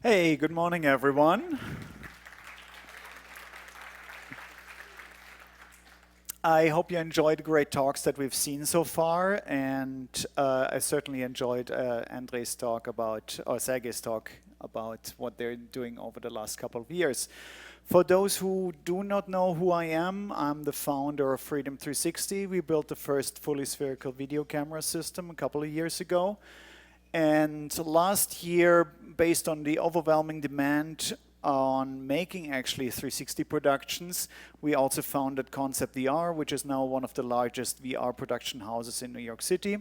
Hey, good morning, everyone. I hope you enjoyed the great talks that we've seen so far, and I certainly enjoyed Andre's talk about, or Sergei's talk about what they're doing over the last couple of years. For those who do not know who I am, I'm the founder of Freedom 360. We built the first fully spherical video camera system a couple of years ago. And last year, based on the overwhelming demand on making actually 360 productions, we also founded Concept VR, which is now one of the largest VR production houses in New York City.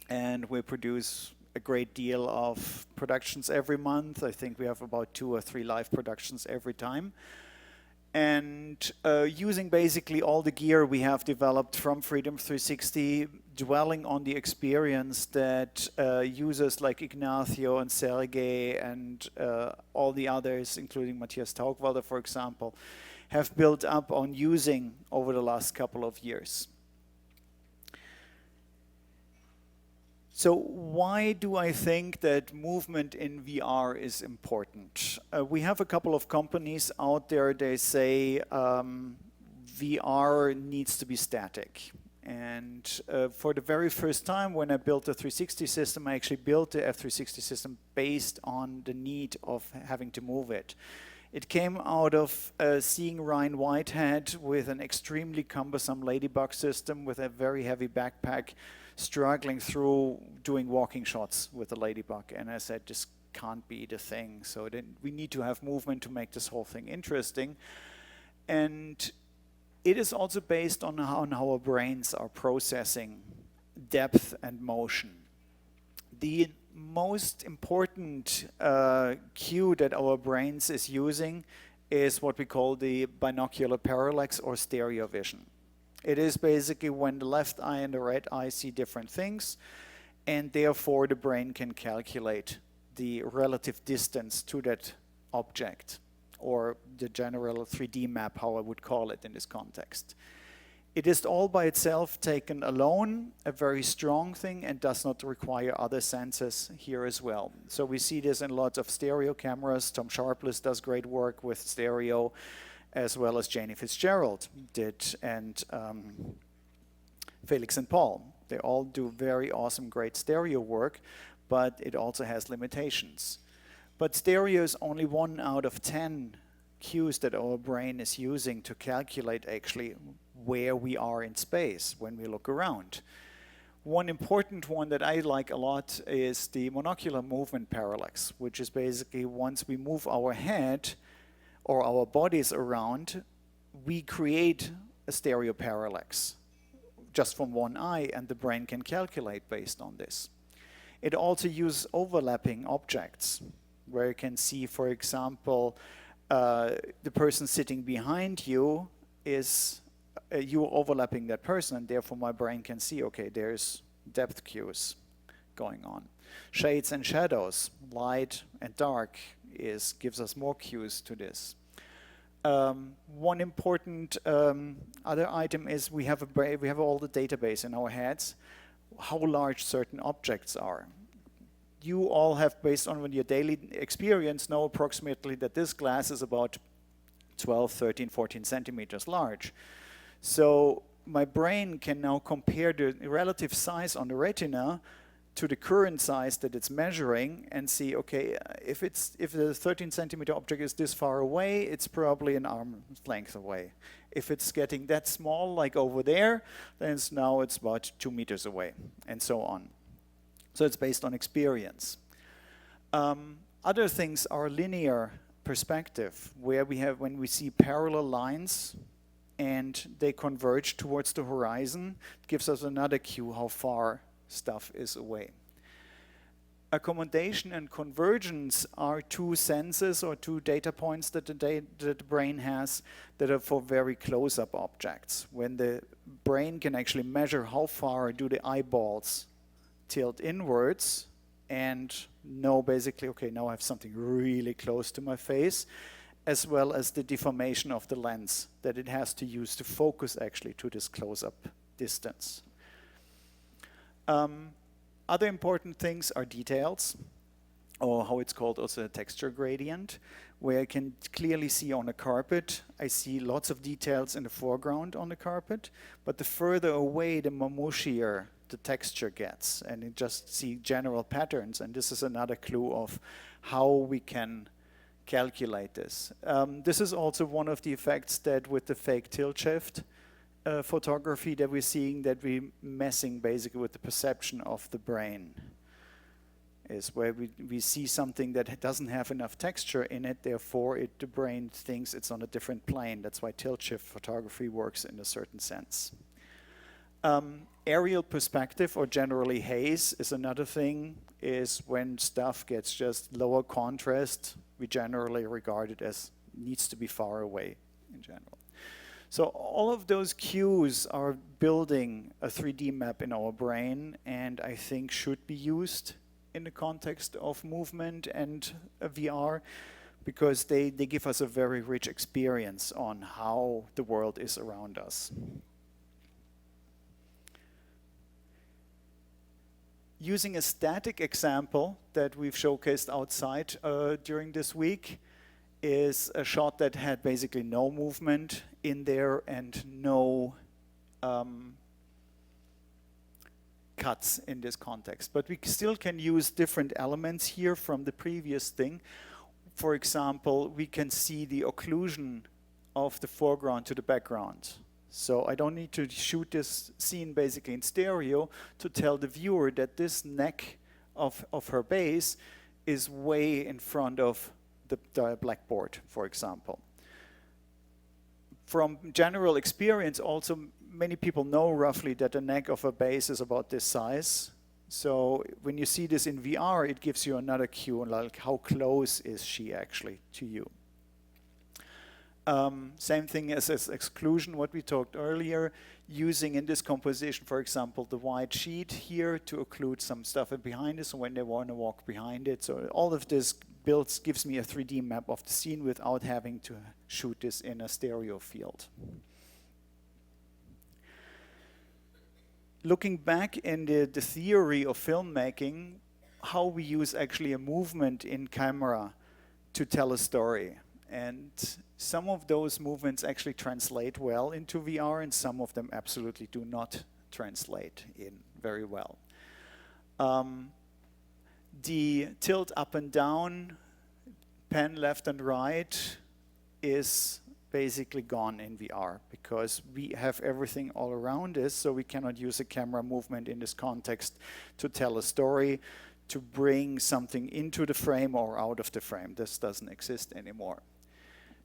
And we produce a great deal of productions every month. I think we have about 2 or 3 live productions every time. And using basically all the gear we have developed from Freedom 360, dwelling on the experience that users like Ignacio and Sergey and all the others, including Matthias Taugwalder, for example, have built up on using over the last couple of years. So why do I think that movement in VR is important? We have a couple of companies out there, they say VR needs to be static. And for the very first time when I built the 360 system, I actually built the F360 system based on the need of having to move it. It came out of seeing Ryan Whitehead with an extremely cumbersome ladybug system with a very heavy backpack, struggling through doing walking shots with the ladybug, and I said, this can't be the thing. So then we need to have movement to make this whole thing interesting. And it is also based on how our brains are processing depth and motion. The most important cue that our brains is using is what we call the binocular parallax or stereo vision. It is basically when the left eye and the right eye see different things, and therefore the brain can calculate the relative distance to that object, or the general 3D map, how I would call it in this context. It is all by itself, taken alone, a very strong thing, and does not require other senses here as well. So we see this in lots of stereo cameras. Tom Sharpless does great work with stereo, as well as Janie Fitzgerald did, and Felix and Paul. They all do very awesome, great stereo work, but it also has limitations. But stereo is only 1 out of 10 cues that our brain is using to calculate actually where we are in space when we look around. One important one that I like a lot is the monocular movement parallax, which is basically once we move our head or our bodies around, we create a stereo parallax just from one eye, and the brain can calculate based on this. It also uses overlapping objects, where you can see, for example, the person sitting behind you is, you overlapping that person, and therefore my brain can see, okay, there's depth cues going on. Shades and shadows, light and dark, gives us more cues to this. One important other item is we have all the database in our heads, how large certain objects are. You all have, based on your daily experience, know approximately that this glass is about 12, 13, 14 centimeters large. So my brain can now compare the relative size on the retina to the current size that it's measuring and see, okay, if the 13 centimeter object is this far away, it's probably an arm's length away. If it's getting that small, like over there, then now it's about 2 meters away, and so on. So it's based on experience. Other things are linear perspective, where when we see parallel lines and they converge towards the horizon, it gives us another cue how far stuff is away. Accommodation and convergence are 2 senses or 2 data points that the brain has that are for very close-up objects. When the brain can actually measure how far do the eyeballs tilt inwards and know basically, okay, now I have something really close to my face, as well as the deformation of the lens that it has to use to focus actually to this close-up distance. Other important things are details. or how it's called also a texture gradient, where I can clearly see on a carpet, I see lots of details in the foreground on the carpet, but the further away, the more mushier the texture gets, and you just see general patterns, and this is another clue of how we can calculate this. This is also one of the effects that with the fake tilt shift photography that we're seeing, that we're messing basically with the perception of the brain, is where we see something that doesn't have enough texture in it, therefore the brain thinks it's on a different plane. That's why tilt shift photography works in a certain sense. Aerial perspective, or generally haze, is another thing, is when stuff gets just lower contrast, we generally regard it as needs to be far away in general. So all of those cues are building a 3D map in our brain, and I think should be used in the context of movement and VR, because they give us a very rich experience on how the world is around us. Using a static example that we've showcased outside during this week is a shot that had basically no movement in there and no cuts in this context. But we still can use different elements here from the previous thing. For example, we can see the occlusion of the foreground to the background. So I don't need to shoot this scene basically in stereo to tell the viewer that this neck of her base is way in front of the blackboard, for example. From general experience, also many people know roughly that the neck of a base is about this size. So when you see this in VR, it gives you another cue, like how close is she actually to you. Same thing as exclusion, what we talked earlier, using in this composition, for example, the white sheet here to occlude some stuff behind it, so when they want to walk behind it. So all of this gives me a 3D map of the scene without having to shoot this in a stereo field. Looking back in the theory of filmmaking, how we use actually a movement in camera to tell a story. And some of those movements actually translate well into VR, and some of them absolutely do not translate in very well. The tilt up and down, pan left and right is basically gone in VR because we have everything all around us, so we cannot use a camera movement in this context to tell a story, to bring something into the frame or out of the frame. This doesn't exist anymore.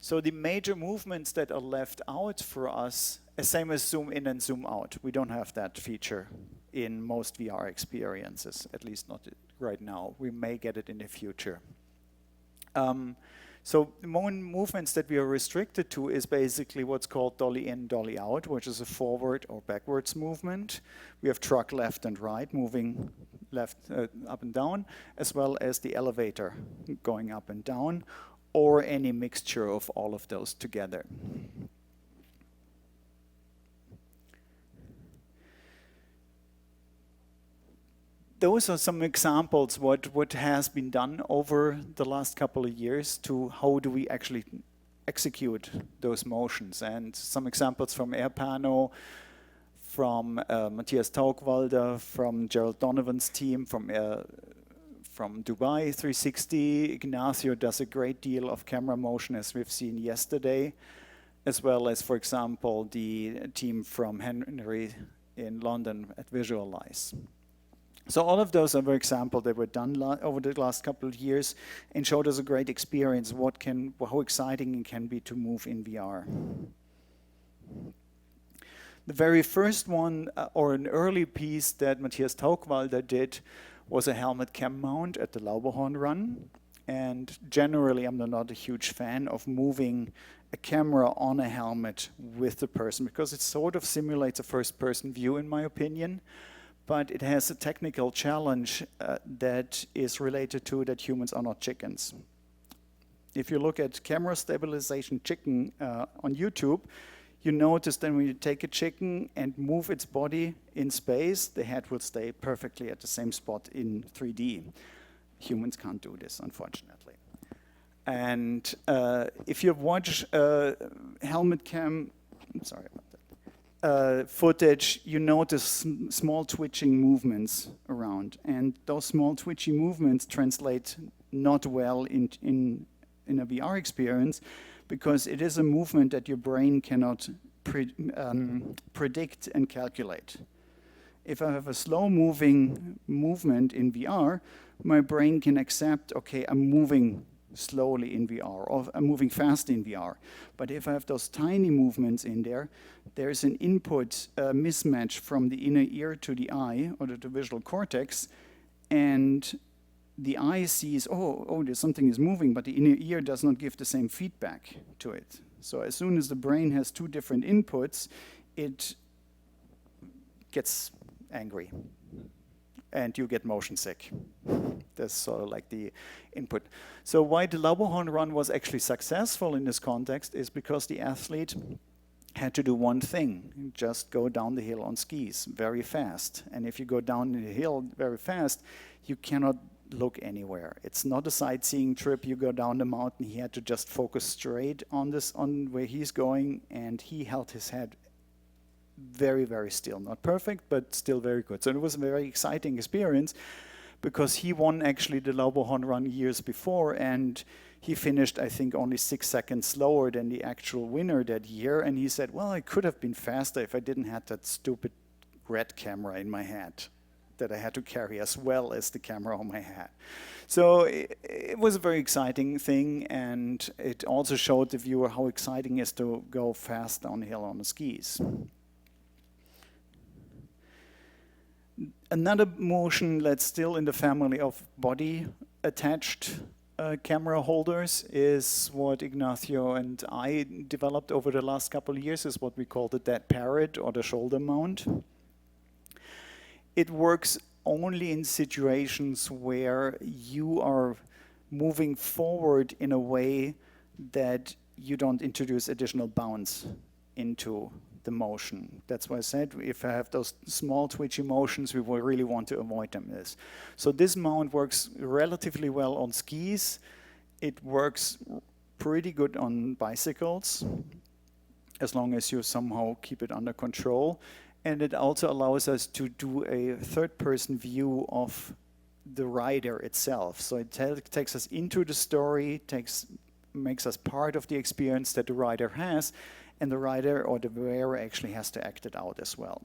So the major movements that are left out for us, same as zoom in and zoom out. We don't have that feature in most VR experiences, at least not right now. We may get it in the future. So the main movements that we are restricted to is basically what's called dolly in, dolly out, which is a forward or backwards movement. We have truck left and right, moving left up and down, as well as the elevator going up and down, or any mixture of all of those together. Those are some examples what has been done over the last couple of years to how do we actually execute those motions. And some examples from AirPano, from Matthias Taugwalder, from Gerald Donovan's team, from Dubai 360. Ignacio does a great deal of camera motion, as we've seen yesterday, as well as, for example, the team from Henry in London at Visualize. So all of those are examples that were done over the last couple of years and showed us a great experience, how exciting it can be to move in VR. The very first one, or an early piece that Matthias Taugwalder did, was a helmet cam mount at the Lauberhorn run. And generally, I'm not a huge fan of moving a camera on a helmet with the person, because it sort of simulates a first-person view, in my opinion. But it has a technical challenge that is related to that humans are not chickens. If you look at camera stabilization chicken on YouTube, you notice that when you take a chicken and move its body in space, the head will stay perfectly at the same spot in 3D. Humans can't do this, unfortunately. And if you watch helmet cam, I'm sorry about that, footage, you notice small twitching movements around. And those small twitchy movements translate not well in a VR experience, because it is a movement that your brain cannot predict and calculate. If I have a slow-moving movement in VR, my brain can accept, okay, I'm moving slowly in VR, or I'm moving fast in VR. But if I have those tiny movements in there, there's an input mismatch from the inner ear to the eye, or the visual cortex, and the eye sees, oh, there's something is moving, but the inner ear does not give the same feedback to it. So as soon as the brain has two different inputs, it gets angry, and you get motion sick. That's sort of like the input. So why the Lauberhorn run was actually successful in this context is because the athlete had to do one thing, just go down the hill on skis very fast. And if you go down the hill very fast, you cannot look anywhere. It's not a sightseeing trip. You go down the mountain. He had to just focus straight on where he's going, and he held his head very, very still. Not perfect, but still very good. So it was a very exciting experience, because he won actually the Lauberhorn run years before, and he finished, I think, only 6 seconds slower than the actual winner that year. And he said, well, I could have been faster if I didn't have that stupid red camera in my head that I had to carry, as well as the camera on my head. So it was a very exciting thing, and it also showed the viewer how exciting it is to go fast downhill on the skis. Another motion that's still in the family of body-attached camera holders is what Ignacio and I developed over the last couple of years, is what we call the dead parrot, or the shoulder mount. It works only in situations where you are moving forward in a way that you don't introduce additional bounce into the motion. That's why I said, if I have those small twitchy motions, we will really want to avoid them. So this mount works relatively well on skis. It works pretty good on bicycles, as long as you somehow keep it under control. And it also allows us to do a third-person view of the rider itself. So it takes us into the story, makes us part of the experience that the rider has, and the rider or the wearer actually has to act it out as well.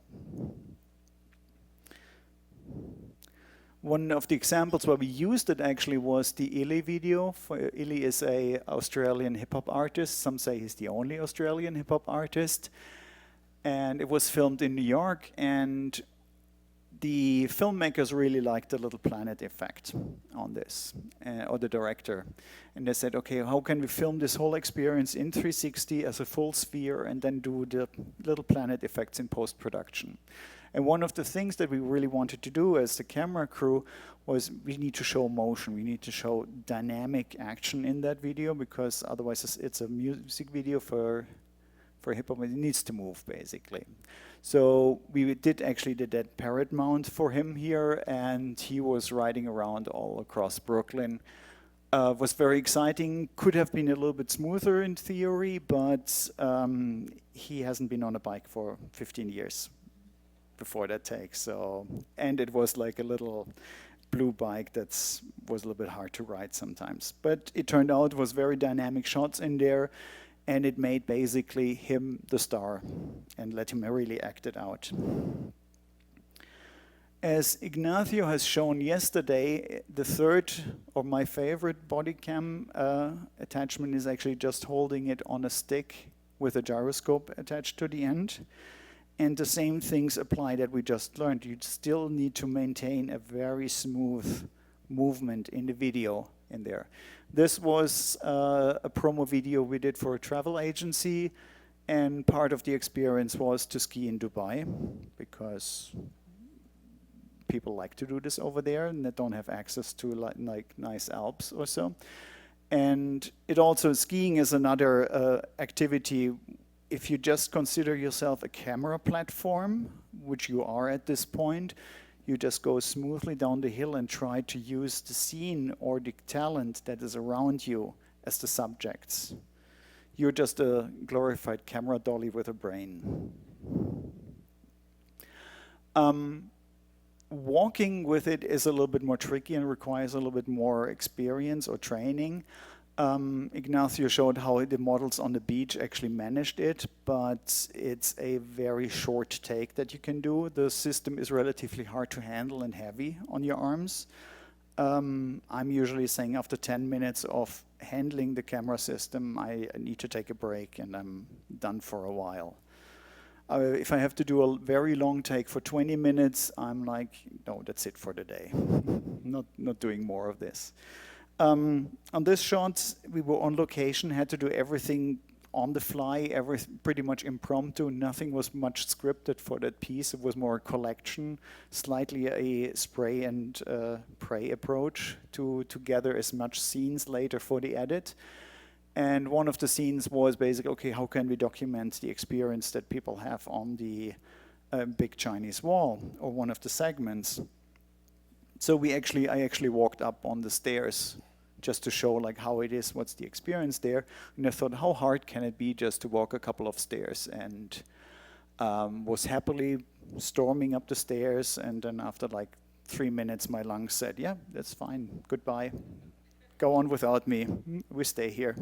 One of the examples where we used it actually was the Illy video. Illy is an Australian hip-hop artist. Some say he's the only Australian hip-hop artist. And it was filmed in New York, and the filmmakers really liked the little planet effect on this, or the director. And they said, okay, how can we film this whole experience in 360 as a full sphere, and then do the little planet effects in post-production? And one of the things that we really wanted to do as the camera crew was, we need to show motion. We need to show dynamic action in that video, because otherwise it's a music video for hip-hop. It needs to move, basically. So we did actually the dead parrot mount for him here, and he was riding around all across Brooklyn. Was very exciting. Could have been a little bit smoother in theory, but he hasn't been on a bike for 15 years before that take. So, and it was like a little blue bike that was a little bit hard to ride sometimes. But it turned out it was very dynamic shots in there, and it made basically him the star and let him really act it out. As Ignacio has shown yesterday, the third, or my favorite body cam attachment, is actually just holding it on a stick with a gyroscope attached to the end. And the same things apply that we just learned. You still need to maintain a very smooth movement in the video in there. This was a promo video we did for a travel agency, and part of the experience was to ski in Dubai, because people like to do this over there and they don't have access to like nice Alps or so. And it also, skiing is another activity. If you just consider yourself a camera platform, which you are at this point, You just go smoothly down the hill and try to use the scene or the talent that is around you as the subjects. You're just a glorified camera dolly with a brain. Walking with it is a little bit more tricky and requires a little bit more experience or training. Ignacio showed how the models on the beach actually managed it, but it's a very short take that you can do. The system is relatively hard to handle and heavy on your arms. I'm usually saying after 10 minutes of handling the camera system, I need to take a break and I'm done for a while. If I have to do a very long take for 20 minutes, I'm like, no, that's it for the day. Not doing more of this. On this shot, we were on location, had to do everything on the fly, pretty much impromptu. Nothing was much scripted for that piece. It was more a collection, slightly a spray and pray approach to gather as much scenes later for the edit. And one of the scenes was basically, okay, how can we document the experience that people have on the big Chinese wall, or one of the segments? So I actually walked up on the stairs just to show like how it is, what's the experience there. And I thought, how hard can it be just to walk a couple of stairs? And was happily storming up the stairs. And then after like 3 minutes, my lungs said, yeah, that's fine, goodbye. Go on without me, we stay here.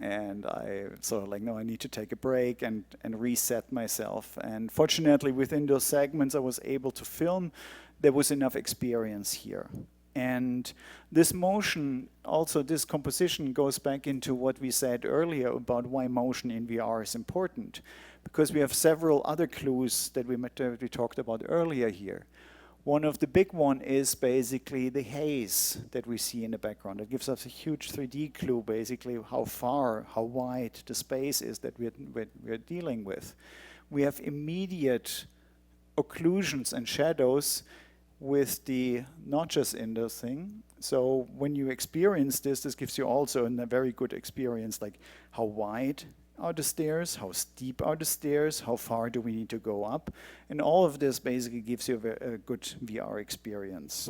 And I sort of like, no, I need to take a break and reset myself. And fortunately, within those segments I was able to film, there was enough experience here. And this motion, also this composition goes back into what we said earlier about why motion in VR is important. Because we have several other clues that we talked about earlier here. One of the big one is basically the haze that we see in the background. It gives us a huge 3D clue, basically, how far, how wide the space is that we're dealing with. We have immediate occlusions and shadows with the notches in the thing. So when you experience this gives you also a very good experience, like how wide are the stairs, how steep are the stairs, how far do we need to go up, and all of this basically gives you a good VR experience.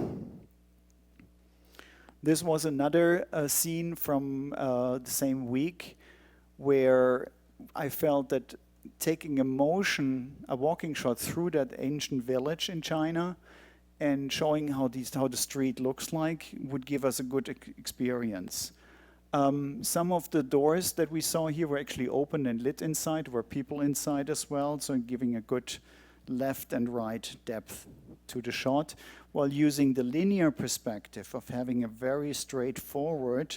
This was another scene from the same week where I felt that taking a walking shot through that ancient village in China and showing how the street looks like would give us a good experience. Some of the doors that we saw here were actually open and lit inside. There were people inside as well, so giving a good left and right depth to the shot, while using the linear perspective of having a very straightforward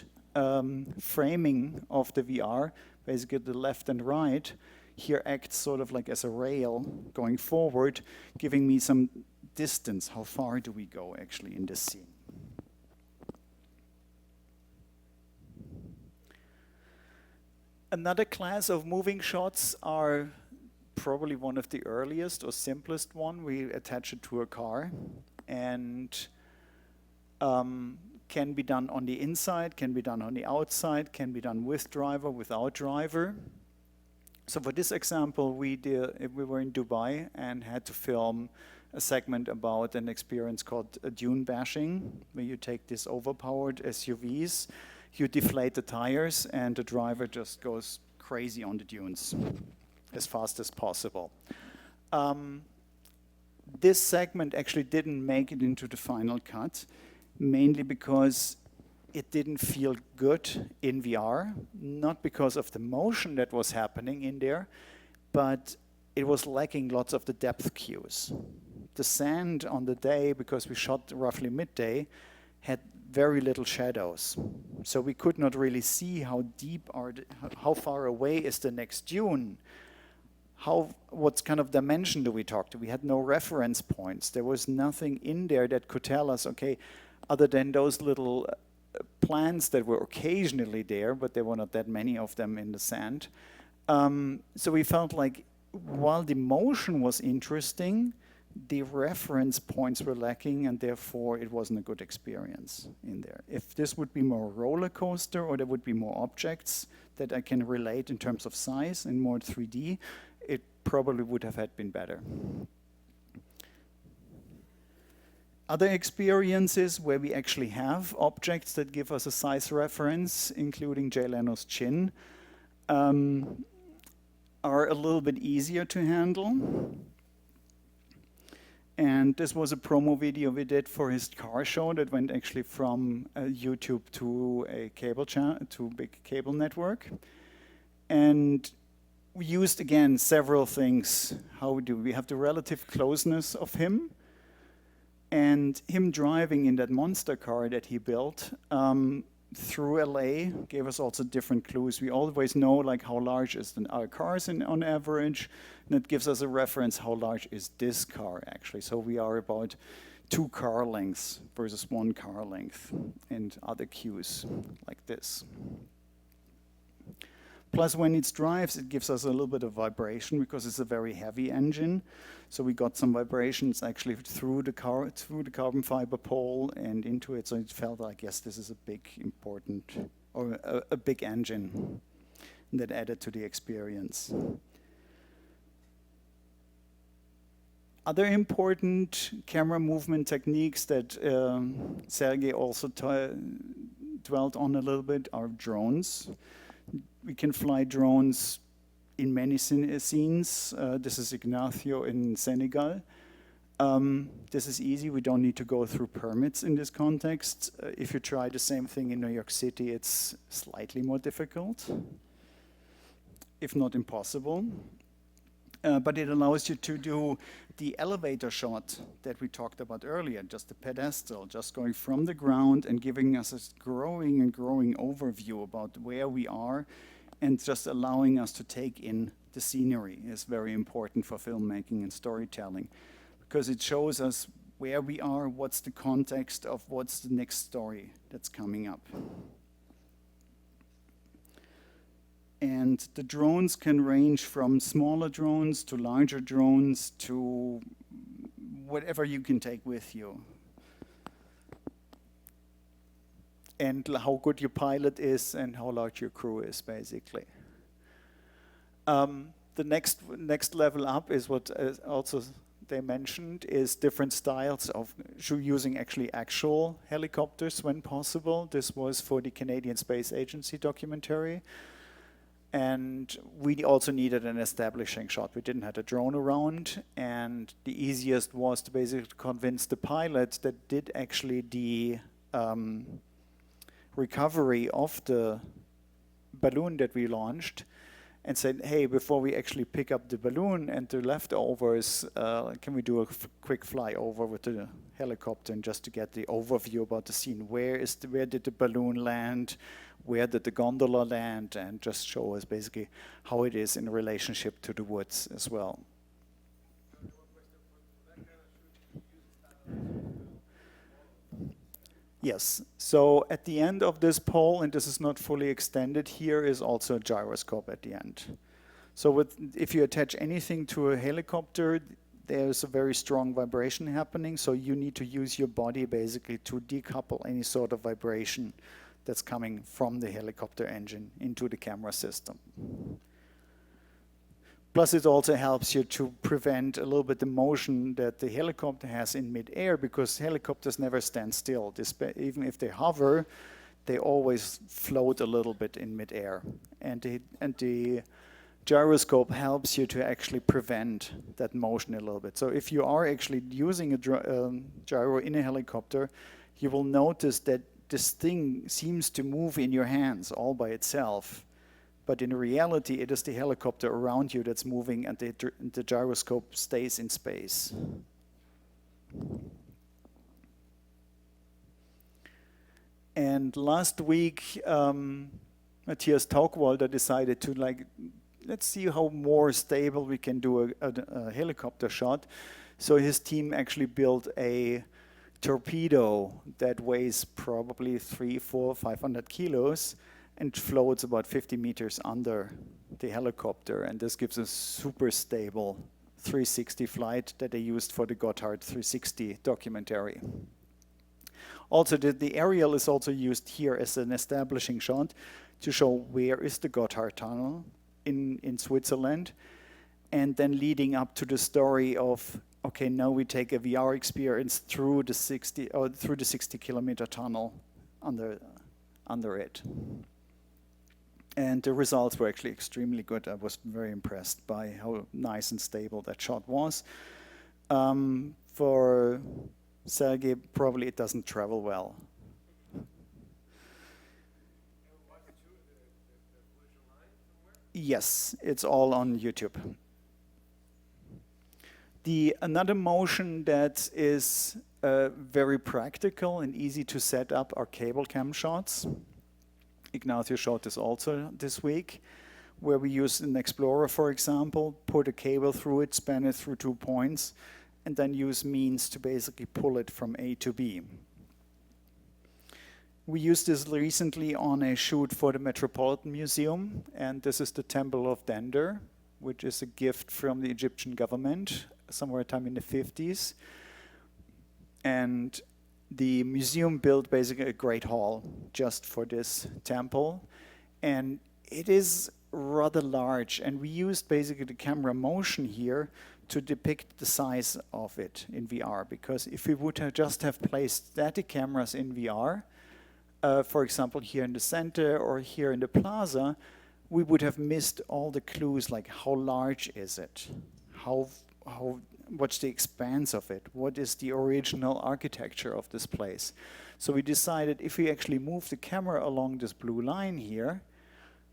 framing of the VR, basically the left and right, here acts sort of like as a rail going forward, giving me some distance. How far do we go actually in this scene? Another class of moving shots are probably one of the earliest or simplest one. We attach it to a car and can be done on the inside, can be done on the outside, can be done with driver, without driver. So for this example, we were in Dubai and had to film a segment about an experience called dune bashing, where you take these overpowered SUVs, you deflate the tires, and the driver just goes crazy on the dunes as fast as possible. This segment actually didn't make it into the final cut, mainly because it didn't feel good in VR, not because of the motion that was happening in there, but it was lacking lots of the depth cues. The sand on the day, because we shot roughly midday, had very little shadows. So we could not really see how deep how far away is the next dune. What kind of dimension do we talk to? We had no reference points. There was nothing in there that could tell us, okay, other than those little plants that were occasionally there, but there were not that many of them in the sand. So we felt like while the motion was interesting, the reference points were lacking, and therefore it wasn't a good experience in there. If this would be more roller coaster, or there would be more objects that I can relate in terms of size and more 3D, it probably would have been better. Other experiences where we actually have objects that give us a size reference, including Jay Leno's chin, are a little bit easier to handle. And this was a promo video we did for his car show that went actually from YouTube to a cable channel, to a big cable network. And we used, again, several things. How do we have the relative closeness of him, and him driving in that monster car that he built through LA gave us also different clues. We always know like how large is our cars on average, and it gives us a reference how large is this car actually. So we are about 2 car lengths versus 1 car length, and other cues like this. Plus, when it drives, it gives us a little bit of vibration because it's a very heavy engine. So we got some vibrations actually through the carbon fiber pole and into it. So it felt like, yes, this is a big, important, or a big engine that added to the experience. Other important camera movement techniques that Sergey also dwelt on a little bit are drones. We can fly drones in many scenes. This is Ignacio in Senegal. This is easy. We don't need to go through permits in this context. If you try the same thing in New York City, it's slightly more difficult, if not impossible. But it allows you to do the elevator shot that we talked about earlier, just the pedestal, just going from the ground and giving us a growing and growing overview about where we are, and just allowing us to take in the scenery is very important for filmmaking and storytelling, because it shows us where we are, what's the context of what's the next story that's coming up. And the drones can range from smaller drones to larger drones to whatever you can take with you. And how good your pilot is and how large your crew is, basically. The next level up is what also they mentioned is different styles of using actual helicopters when possible. This was for the Canadian Space Agency documentary. And we also needed an establishing shot. We didn't have a drone around, and the easiest was to basically convince the pilot that did actually the recovery of the balloon that we launched, and said, hey, before we actually pick up the balloon and the leftovers, can we do a quick flyover with the helicopter, and just to get the overview about the scene. Where did the balloon land? Where did the gondola land? And just show us basically how it is in relationship to the woods as well. Yes, so at the end of this pole, and this is not fully extended, here is also a gyroscope at the end. So if you attach anything to a helicopter, there's a very strong vibration happening, so you need to use your body basically to decouple any sort of vibration that's coming from the helicopter engine into the camera system. Plus, it also helps you to prevent a little bit the motion that the helicopter has in mid-air, because helicopters never stand still. Even if they hover, they always float a little bit in mid-air. And the gyroscope helps you to actually prevent that motion a little bit. So if you are actually using a gyro in a helicopter, you will notice that this thing seems to move in your hands all by itself. But in reality, it is the helicopter around you that's moving, and the gyroscope stays in space. And last week, Matthias Taugwalder decided to let's see how more stable we can do a helicopter shot. So his team actually built a torpedo that weighs probably 300, 400, 500 kilos and floats about 50 meters under the helicopter. And this gives a super stable 360 flight that they used for the Gotthard 360 documentary. Also, the aerial is also used here as an establishing shot to show where is the Gotthard tunnel in Switzerland. and then leading up to the story of, okay, now we take a VR experience through the 60-kilometer tunnel under it. And the results were actually extremely good. I was very impressed by how nice and stable that shot was. For Sergey, probably it doesn't travel well. Yes, it's all on YouTube. Another motion that is very practical and easy to set up are cable cam shots. Ignacio showed this also this week, where we use an Explorer, for example, put a cable through it, span it through 2 points, and then use means to basically pull it from A to B. We used this recently on a shoot for the Metropolitan Museum, and this is the Temple of Dender, which is a gift from the Egyptian government somewhere time in the 50s. And the museum built basically a great hall just for this temple. And it is rather large, and we used basically the camera motion here to depict the size of it in VR, because if we would have just have placed static cameras in VR, for example, here in the center or here in the plaza, we would have missed all the clues, like how large is it? What's the expanse of it? What is the original architecture of this place? So we decided if we actually move the camera along this blue line here,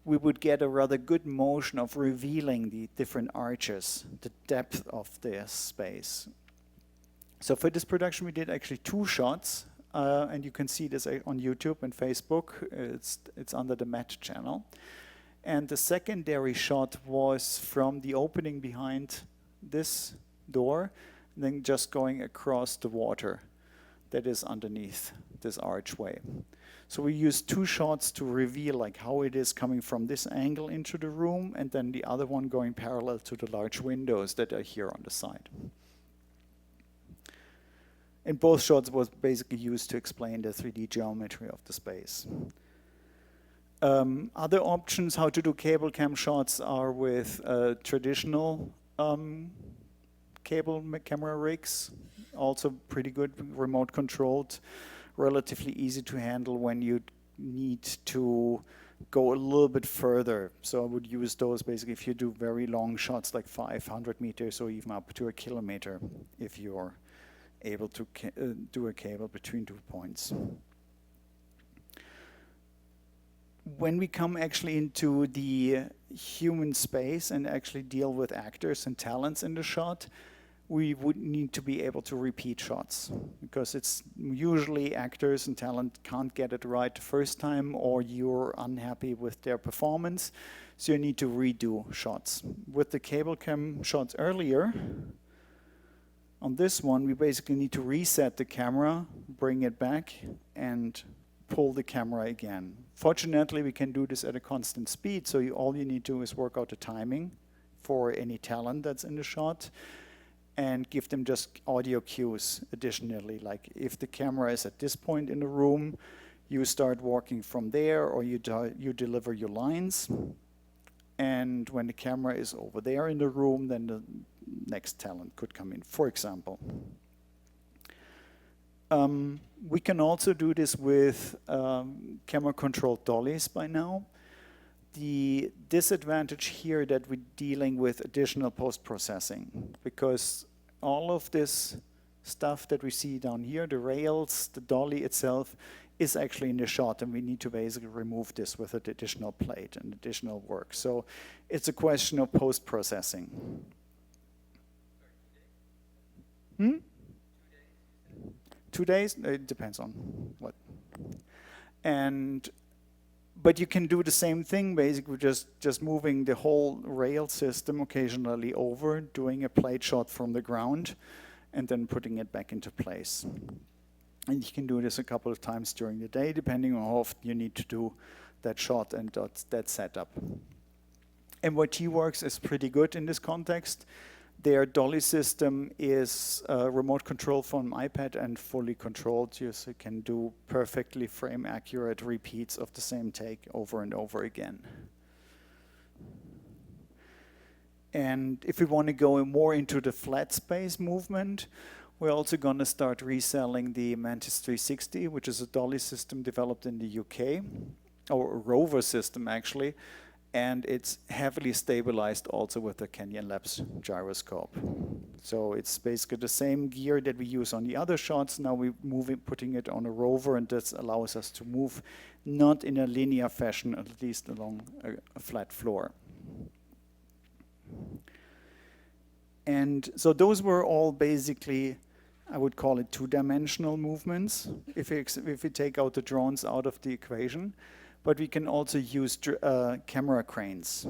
we would get a rather good motion of revealing the different arches, the depth of this space. So for this production, we did actually 2 shots. And you can see this on YouTube and Facebook. It's under the Met channel. And the secondary shot was from the opening behind this door, then just going across the water that is underneath this archway. So we used 2 shots to reveal like how it is coming from this angle into the room, and then the other one going parallel to the large windows that are here on the side. And both shots was basically used to explain the 3D geometry of the space. Other options how to do cable cam shots are with traditional cable camera rigs, also pretty good, remote controlled, relatively easy to handle when you need to go a little bit further. So I would use those basically if you do very long shots like 500 meters or even up to 1 kilometer, if you're able to do a cable between 2 points. When we come actually into the human space and actually deal with actors and talents in the shot, we would need to be able to repeat shots, because it's usually actors and talent can't get it right the first time, or you're unhappy with their performance, so you need to redo shots. With the cable cam shots earlier, on this one, we basically need to reset the camera, bring it back, and pull the camera again. Fortunately, we can do this at a constant speed, so all you need to do is work out the timing for any talent that's in the shot and give them just audio cues additionally. Like if the camera is at this point in the room, you start walking from there, or you deliver your lines. And when the camera is over there in the room, then the next talent could come in, for example. We can also do this with camera-controlled dollies by now. The disadvantage here that we're dealing with additional post-processing, because all of this stuff that we see down here, the rails, the dolly itself, is actually in the shot, and we need to basically remove this with an additional plate and additional work. So it's a question of post-processing. 2 days? It depends on what. But you can do the same thing, basically just moving the whole rail system occasionally over, doing a plate shot from the ground, and then putting it back into place. And you can do this a couple of times during the day, depending on how often you need to do that shot and that setup. MYT Works is pretty good in this context. Their dolly system is remote control from iPad and fully controlled. So you can do perfectly frame accurate repeats of the same take over and over again. And if we want to go more into the flat space movement, we're also going to start reselling the Mantis 360, which is a dolly system developed in the UK, or a rover system actually, and it's heavily stabilized also with the Canyon Labs gyroscope. So it's basically the same gear that we use on the other shots. Now we're putting it on a rover, and this allows us to move not in a linear fashion, at least along a flat floor. And so those were all basically, I would call it two-dimensional movements, if we take out the drones out of the equation. But we can also use camera cranes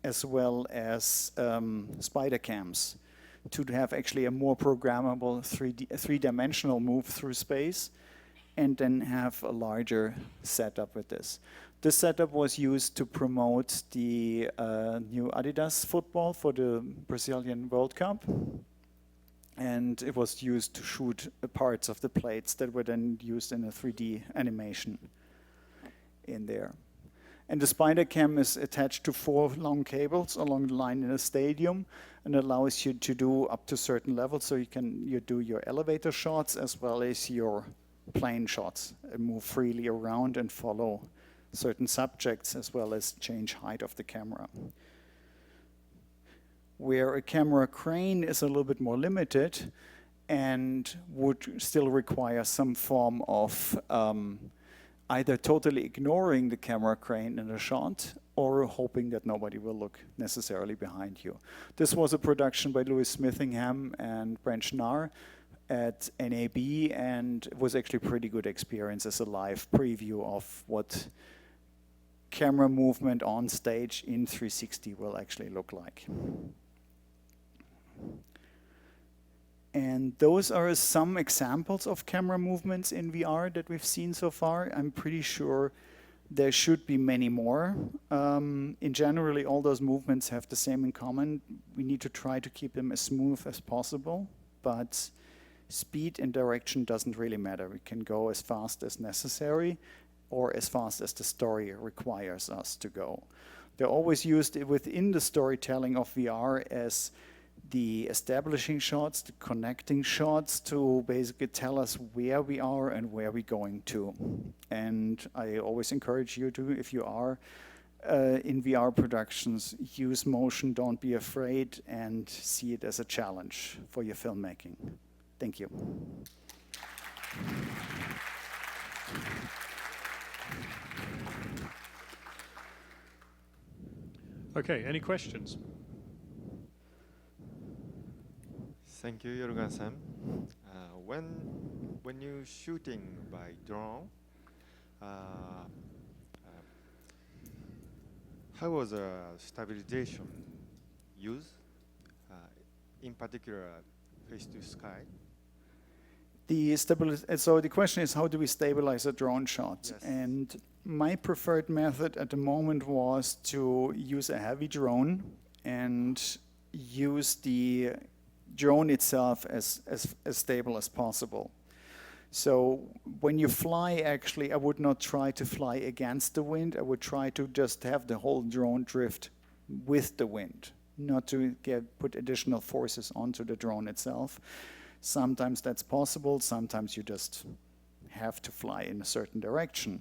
as well as spider cams to have actually a more programmable three-dimensional move through space, and then have a larger setup with this. This setup was used to promote the new Adidas football for the Brazilian World Cup. And it was used to shoot parts of the plates that were then used in a 3D animation in there. And the spider cam is attached to 4 long cables along the line in a stadium, and allows you to do up to certain levels. So you do your elevator shots as well as your plane shots, and move freely around and follow certain subjects, as well as change height of the camera. Where a camera crane is a little bit more limited and would still require some form of either totally ignoring the camera crane in a shot or hoping that nobody will look necessarily behind you. This was a production by Louis Smithingham and Brent Schnarr at NAB, and it was actually a pretty good experience as a live preview of what camera movement on stage in 360 will actually look like. And those are some examples of camera movements in VR that we've seen so far. I'm pretty sure there should be many more. In generally, all those movements have the same in common. We need to try to keep them as smooth as possible, but speed and direction doesn't really matter. We can go as fast as necessary, or as fast as the story requires us to go. They're always used within the storytelling of VR as the establishing shots, the connecting shots, to basically tell us where we are and where we're going to. And I always encourage you to, if you are in VR productions, use motion, don't be afraid, and see it as a challenge for your filmmaking. Thank you. Okay, any questions? Thank you, Joergen-san. When you're shooting by drone, how was stabilization used, in particular face to sky? So the question is, how do we stabilize a drone shot? Yes. And my preferred method at the moment was to use a heavy drone and use the drone itself as stable as possible. So when you fly, actually, I would not try to fly against the wind. I would try to just have the whole drone drift with the wind, not to put additional forces onto the drone itself. Sometimes that's possible. Sometimes you just have to fly in a certain direction.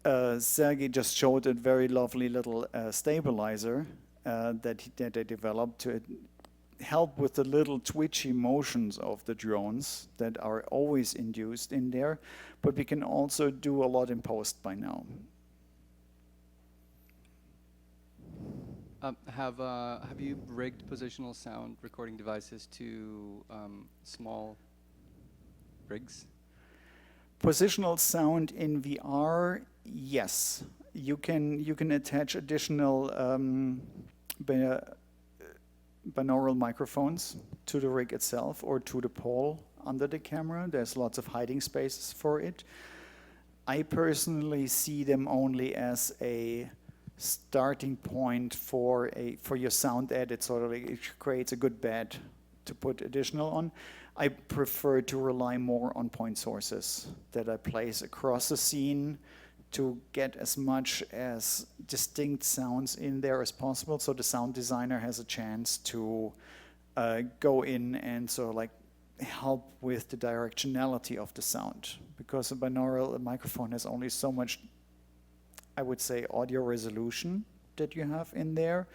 Sergey just showed a very lovely little stabilizer that they developed to help with the little twitchy motions of the drones that are always induced in there, but we can also do a lot in post by now. Have you rigged positional sound recording devices to small rigs? Positional sound in VR, yes. You can attach additional binaural microphones to the rig itself or to the pole under the camera. There's lots of hiding spaces for it. I personally see them only as a starting point for your sound edit, so that it creates a good bed to put additional on. I prefer to rely more on point sources that I place across the scene to get as much as distinct sounds in there as possible, so the sound designer has a chance to go in and sort of like help with the directionality of the sound, because a binaural microphone has only so much, I would say, audio resolution that you have in there,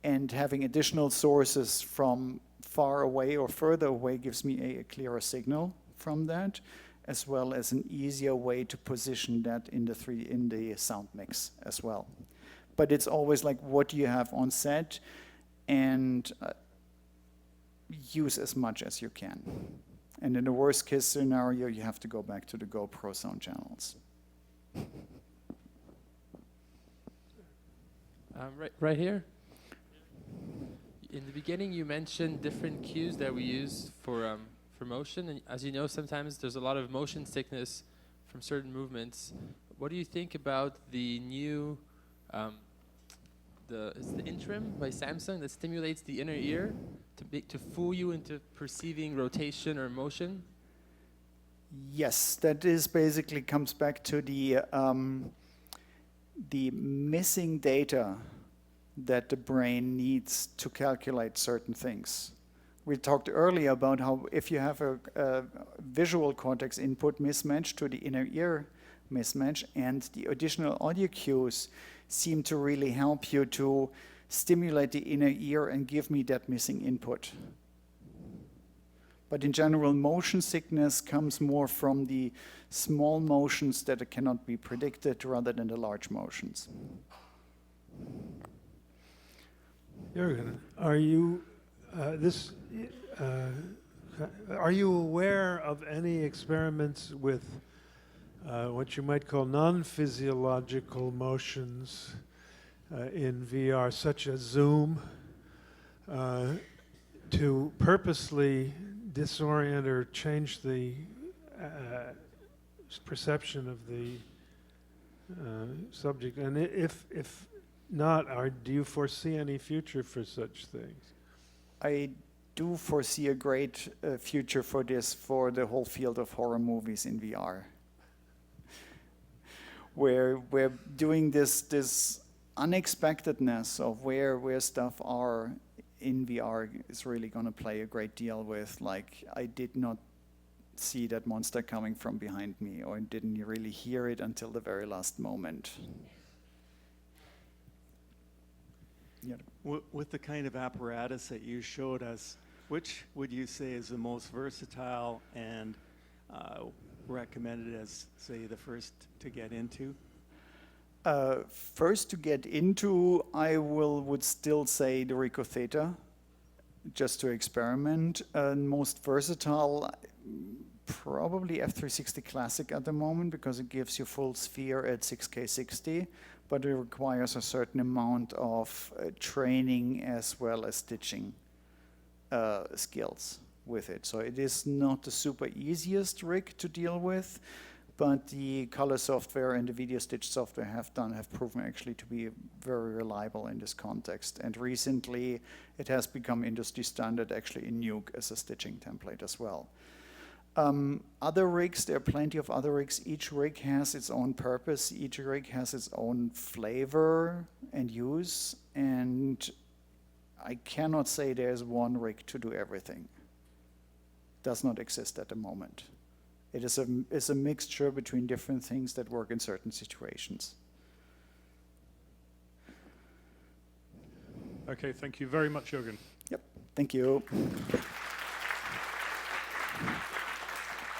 and having additional sources from far away or further away gives me a clearer signal from that, as well as an easier way to position that in the sound mix as well. But it's always like, what do you have on set, and use as much as you can. And in the worst case scenario, you have to go back to the GoPro sound channels. Right here. In the beginning, you mentioned different cues that we use for motion, and as you know, sometimes there's a lot of motion sickness from certain movements. What do you think about the new, it's the Interim by Samsung that stimulates the inner ear to fool you into perceiving rotation or motion? Yes, that is basically comes back to the missing data that the brain needs to calculate certain things. We talked earlier about how if you have a visual cortex input mismatch to the inner ear mismatch, and the additional audio cues seem to really help you to stimulate the inner ear and give me that missing input. But in general, motion sickness comes more from the small motions that cannot be predicted rather than the large motions. Joergen, are you aware of any experiments with what you might call non-physiological motions in VR, such as zoom, to purposely disorient or change the perception of the subject? And if not, do you foresee any future for such things? I do foresee a great future for this, for the whole field of horror movies in VR. Where we're doing this unexpectedness of where stuff are in VR is really going to play a great deal with, like, I did not see that monster coming from behind me, or didn't really hear it until the very last moment. Yeah. With the kind of apparatus that you showed us, which would you say is the most versatile and recommended as, say, the first to get into? First to get into, I would still say the Ricoh Theta, just to experiment. Most versatile, probably F360 Classic at the moment, because it gives you full sphere at 6K 60, but it requires a certain amount of training as well as stitching skills with it. So it is not the super easiest rig to deal with, but the color software and the video stitch software have proven actually to be very reliable in this context. And recently it has become industry standard actually in Nuke as a stitching template as well. Other rigs, there are plenty of other rigs. Each rig has its own purpose. Each rig has its own flavor and use. And I cannot say there's one rig to do everything. Does not exist at the moment. It is a mixture between different things that work in certain situations. Okay, thank you very much, Joergen. Yep, thank you.